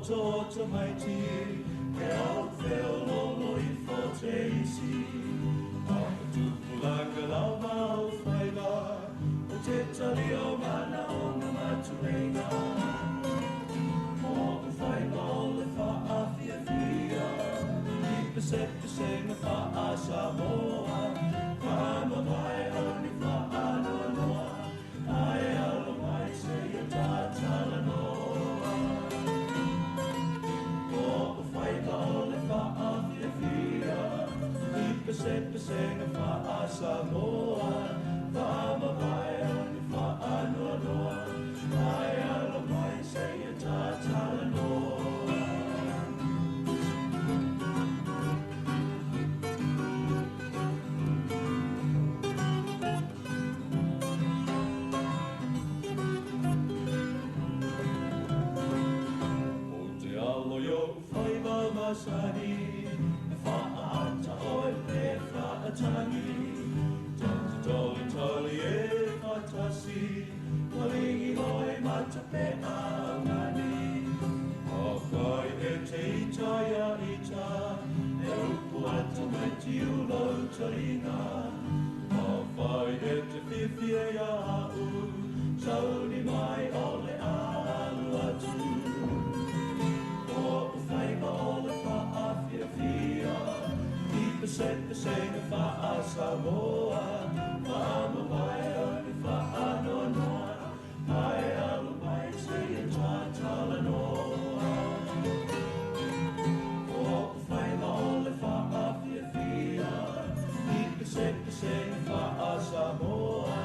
tō mai ti, ke au wheo lolo I fo te isi. Aka tupulaka lau mau whaila, o te tari o mana o ngā matureinga. Mo ku whaila o le whaafia fia, I pese ngā wha Samoa, Kama mai au ni whaanoa noa, ai alo mai se I tātala noa. Mo ku whaila o le whaafia fia, I pese ngā wha Samoa, Kama mai au ni whaanoa noa, ai alo mai se I tātala noa. Masani, whaata oi pe whaatangi, tata toli e whatasi, walingi hoi mata pe aungani. Hawhai e te itaia ita, e upu atu me ti ulo taringa. Hawhai e te whiwhia ia au, sauni mai ole alu atu. Pese ngā wha Samoa, Mama mai au ni whaanoa noa, ai alu mai se I tātala noa. Ko ku whainga o le whaafia fia, I pese ngā wha Samoa,